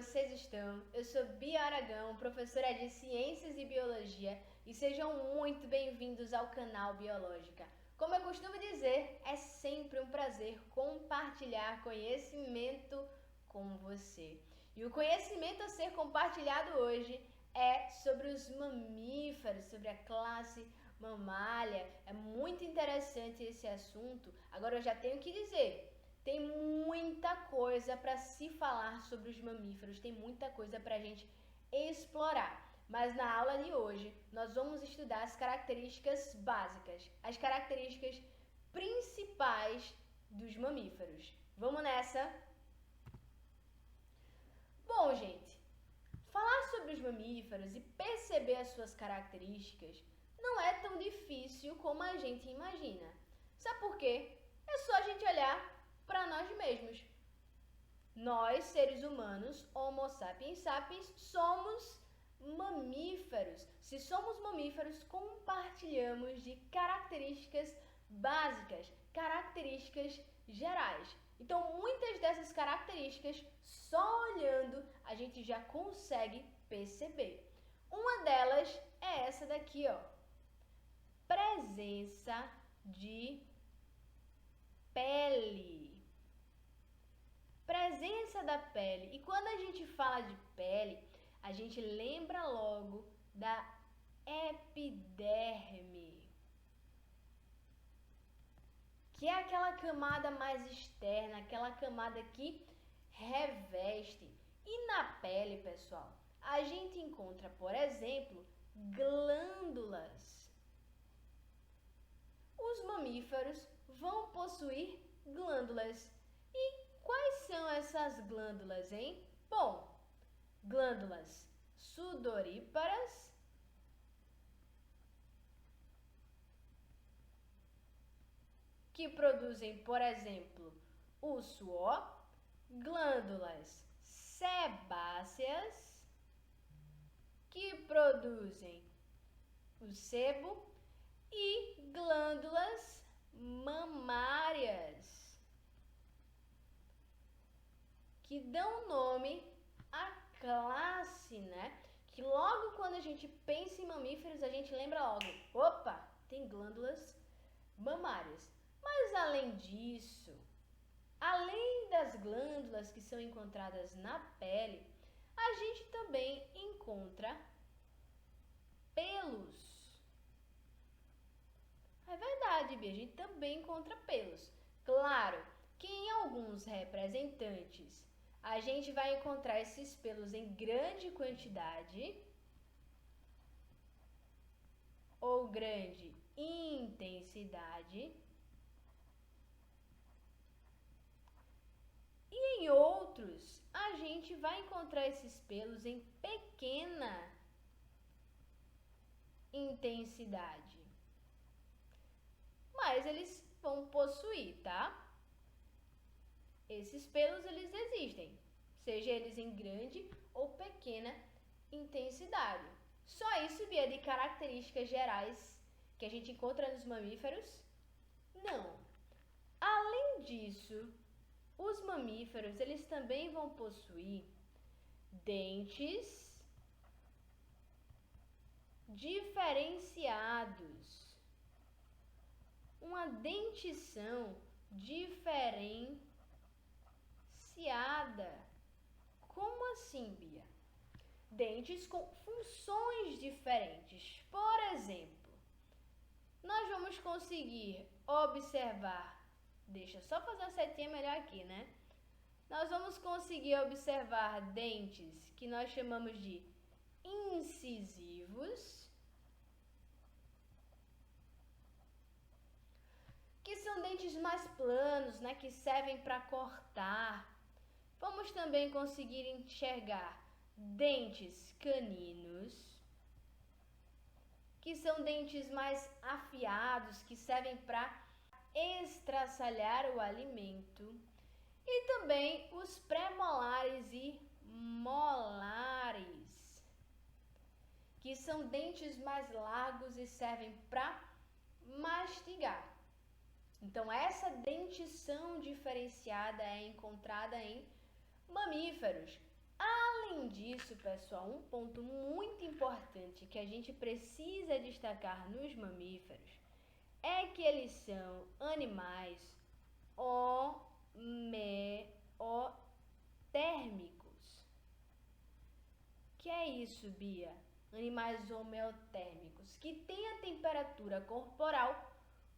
vocês estão? Eu sou Bia Aragão, professora de Ciências e Biologia, e sejam muito bem-vindos ao canal Biológica. Como eu costumo dizer, é sempre um prazer compartilhar conhecimento com você. E o conhecimento a ser compartilhado hoje é sobre os mamíferos, sobre a classe mamália. É muito interessante esse assunto. Agora eu já tenho que dizer, tem muita coisa para se falar sobre os mamíferos, tem muita coisa para a gente explorar. Mas na aula de hoje, nós vamos estudar as características básicas, as características principais dos mamíferos. Vamos nessa? Bom, gente, falar sobre os mamíferos e perceber as suas características não é tão difícil como a gente imagina. Sabe por quê? É só a gente olhar para nós mesmos. Nós, seres humanos, Homo sapiens sapiens, somos mamíferos. Se somos mamíferos, compartilhamos de características básicas, características gerais. Então, muitas dessas características, só olhando, a gente já consegue perceber. Uma delas é essa daqui, ó. Presença de pele. Presença da pele. E quando a gente fala de pele, a gente lembra logo da epiderme, que é aquela camada mais externa, aquela camada que reveste. E na pele, pessoal, a gente encontra, por exemplo, glândulas. Os mamíferos vão possuir glândulas. E quais são essas glândulas, hein? Bom, glândulas sudoríparas, que produzem, por exemplo, o suor, glândulas sebáceas, que produzem o sebo, e glândulas mamárias, que dão nome à classe, né? Que logo quando a gente pensa em mamíferos, a gente lembra logo, opa, tem glândulas mamárias. Mas além disso, além das glândulas que são encontradas na pele, a gente também encontra pelos. É verdade, Bia, a gente também encontra pelos. Claro que em alguns representantes a gente vai encontrar esses pelos em grande quantidade ou grande intensidade. E em outros, a gente vai encontrar esses pelos em pequena intensidade. Mas eles vão possuir, tá? Esses pelos, eles existem, seja eles em grande ou pequena intensidade. Só isso, Bia, de características gerais que a gente encontra nos mamíferos? Não. Além disso, os mamíferos, eles também vão possuir dentes diferenciados. Uma dentição diferenciada. Como assim, Bia? Dentes com funções diferentes. Por exemplo, nós vamos conseguir observar, deixa eu só fazer uma setinha melhor aqui, né? Nós vamos conseguir observar dentes que nós chamamos de incisivos, que são dentes mais planos, né, que servem para cortar. Vamos também conseguir enxergar dentes caninos, que são dentes mais afiados, que servem para estraçalhar o alimento. E também os premolares e molares, que são dentes mais largos e servem para mastigar. Então, essa dentição diferenciada é encontrada em mamíferos. Além disso, pessoal, um ponto muito importante que a gente precisa destacar nos mamíferos é que eles são animais homeotérmicos. Que é isso, Bia? Animais homeotérmicos, que têm a temperatura corporal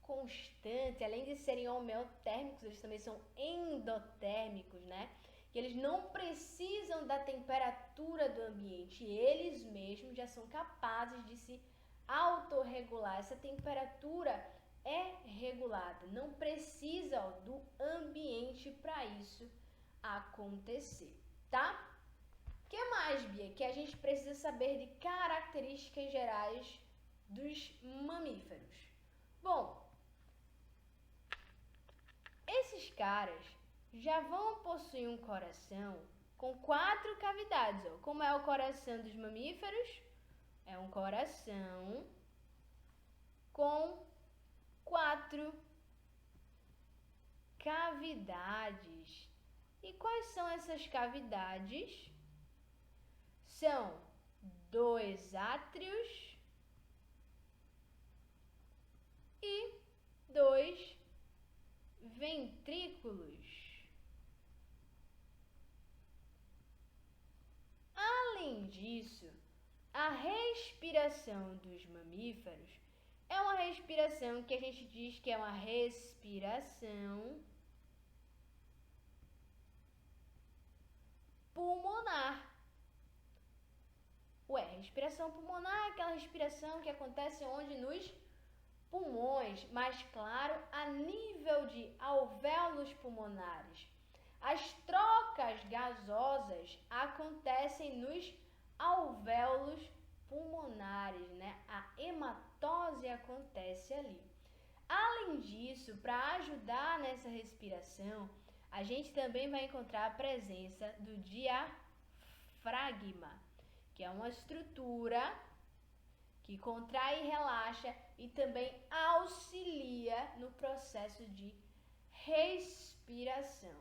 constante, além de serem homeotérmicos, eles também são endotérmicos, né? Que eles não precisam da temperatura do ambiente, eles mesmos já são capazes de se autorregular. Essa temperatura é regulada, não precisa do ambiente para isso acontecer, tá? O que mais, Bia, que a gente precisa saber de características gerais dos mamíferos? Bom, esses caras já vão possuir um coração com 4 cavidades. Ó. Como é o coração dos mamíferos? É um coração com 4 cavidades. E quais são essas cavidades? São 2 átrios e 2 ventrículos. Além disso, a respiração dos mamíferos é uma respiração que a gente diz que é uma respiração pulmonar. Respiração pulmonar é aquela respiração que acontece onde? Nos pulmões, mas claro, a nível de alvéolos pulmonares. As trocas gasosas acontecem nos alvéolos pulmonares, né? A hematose acontece ali. Além disso, para ajudar nessa respiração, a gente também vai encontrar a presença do diafragma, que é uma estrutura que contrai e relaxa e também auxilia no processo de respiração.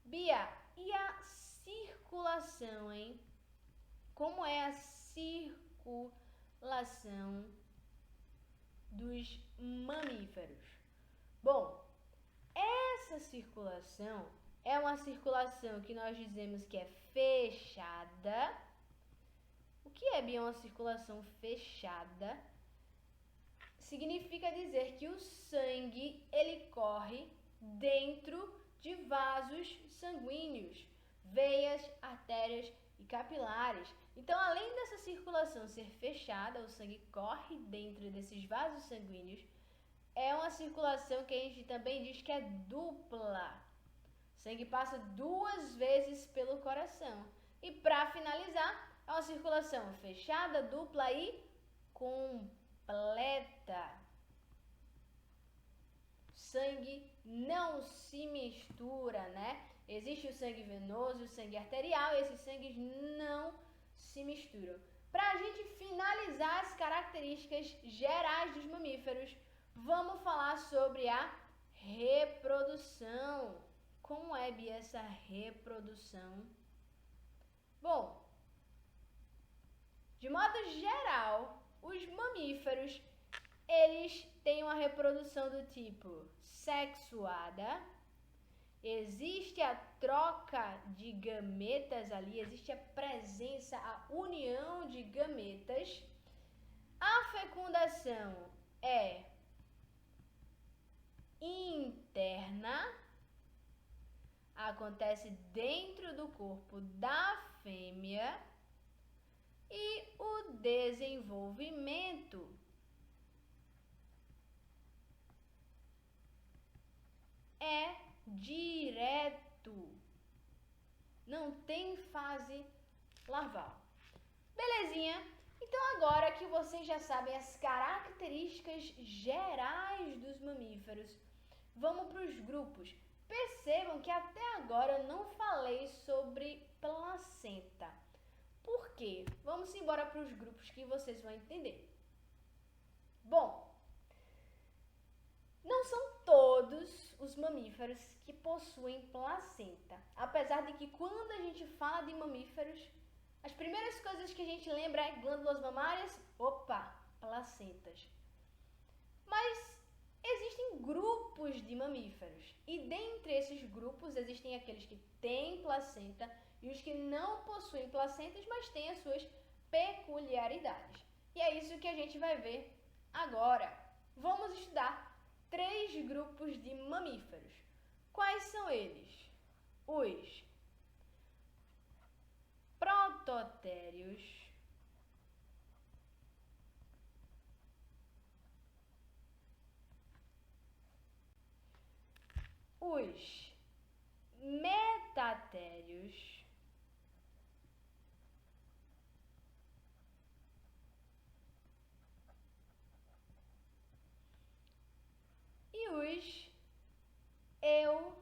Bia, e a circulação, hein? Como é a circulação dos mamíferos? Bom, essa circulação é uma circulação que nós dizemos que é fechada. O que é, Bia, uma circulação fechada? Significa dizer que o sangue ele corre dentro de vasos sanguíneos, veias, artérias e capilares. Então, além dessa circulação ser fechada, o sangue corre dentro desses vasos sanguíneos, é uma circulação que a gente também diz que é dupla. O sangue passa 2 vezes pelo coração. E para finalizar, é uma circulação fechada, dupla e completa. O sangue não se mistura, né? Existe o sangue venoso e o sangue arterial, e esses sangues não se misturam. Para a gente finalizar as características gerais dos mamíferos, vamos falar sobre a reprodução. Como é, Bia, essa reprodução? Bom, de modo geral, os mamíferos, eles têm uma reprodução do tipo sexuada. Existe a troca de gametas ali, existe a presença, a união de gametas. A fecundação é interna, acontece dentro do corpo da fêmea, e o desenvolvimento é direto, não tem fase larval. Belezinha? Então agora que vocês já sabem as características gerais dos mamíferos, vamos para os grupos. Percebam que até agora eu não falei sobre placenta. Por quê? Vamos embora para os grupos que vocês vão entender. Bom, Não são todos os mamíferos que possuem placenta, apesar de que quando a gente fala de mamíferos, as primeiras coisas que a gente lembra é glândulas mamárias, placentas. Mas existem grupos de mamíferos e dentre esses grupos existem aqueles que têm placenta e os que não possuem placentas, mas têm as suas peculiaridades. E é isso que a gente vai ver agora. Vamos estudar 3 grupos de mamíferos. Quais são eles? Os prototérios, os metatérios e os eutérios.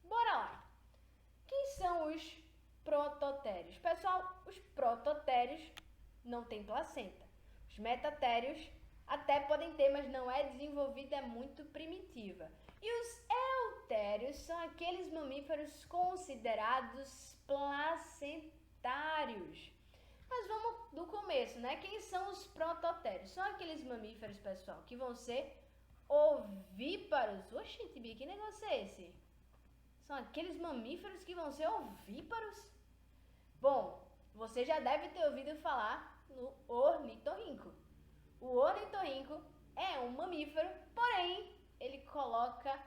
Bora lá! Quem são os prototérios? Pessoal, os prototérios não têm placenta. Os metatérios até podem ter, mas não é desenvolvida, é muito primitiva. E os eutérios são aqueles mamíferos considerados placentários. Mas vamos do começo, né? Quem são os prototérios? São aqueles mamíferos, pessoal, que vão ser ovíparos. Oxente, Bia, que negócio é esse? São aqueles mamíferos que vão ser ovíparos? Bom, você já deve ter ouvido falar no ornitorrinco. O ornitorrinco é um mamífero, porém, ele coloca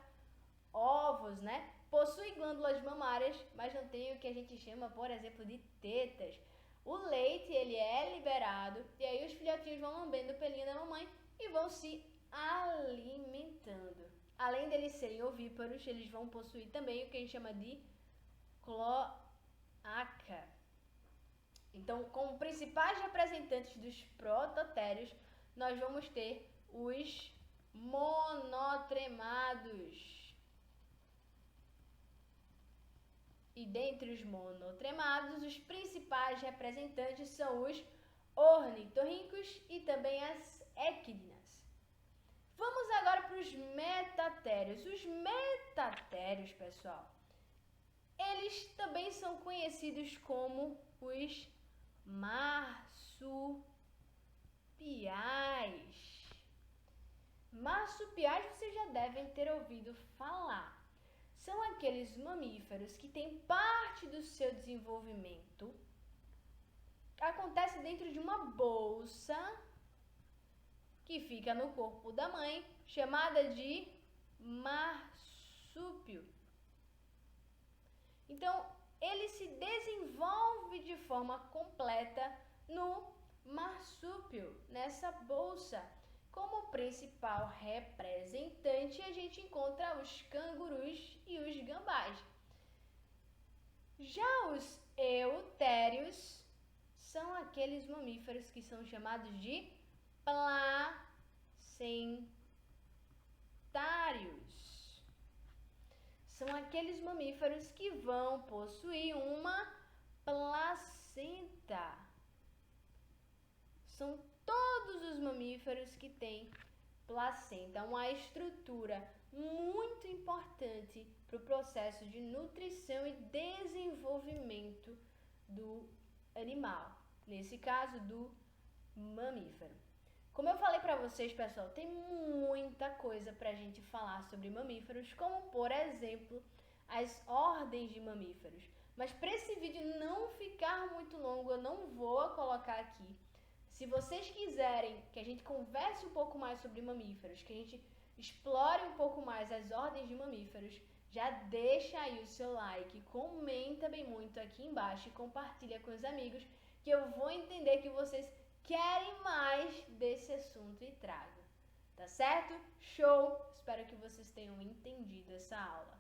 ovos, né? Possui glândulas mamárias, mas não tem o que a gente chama, por exemplo, de tetas. O leite, ele é liberado, e aí os filhotinhos vão lambendo o pelinho da mamãe e vão se alimentando. Além deles serem ovíparos, eles vão possuir também o que a gente chama de cloaca. Então, como principais representantes dos prototérios, nós vamos ter os monotremados. E dentre os monotremados, os principais representantes são os ornitorrincos e também as equidnas. Vamos agora para os metatérios. Os metatérios, pessoal, eles também são conhecidos como os marsupiais. Marsupiais vocês já devem ter ouvido falar. São aqueles mamíferos que têm parte do seu desenvolvimento acontece dentro de uma bolsa que fica no corpo da mãe, chamada de marsúpio. Então, ele se desenvolve de forma completa no marsúpio, nessa bolsa. Como principal representante, a gente encontra os cangurus e os gambás. Já os eutérios são aqueles mamíferos que são chamados de placentários. São aqueles mamíferos que vão possuir uma placenta. São todos os mamíferos que têm placenta, uma estrutura muito importante para o processo de nutrição e desenvolvimento do animal, nesse caso do mamífero. Como eu falei para vocês, pessoal, tem muita coisa para a gente falar sobre mamíferos, como por exemplo as ordens de mamíferos. Mas para esse vídeo não ficar muito longo, eu não vou colocar aqui. Se vocês quiserem que a gente converse um pouco mais sobre mamíferos, que a gente explore um pouco mais as ordens de mamíferos, já deixa aí o seu like, comenta bem muito aqui embaixo e compartilha com os amigos, que eu vou entender que vocês querem mais desse assunto e trago. Tá certo? Show! Espero que vocês tenham entendido essa aula.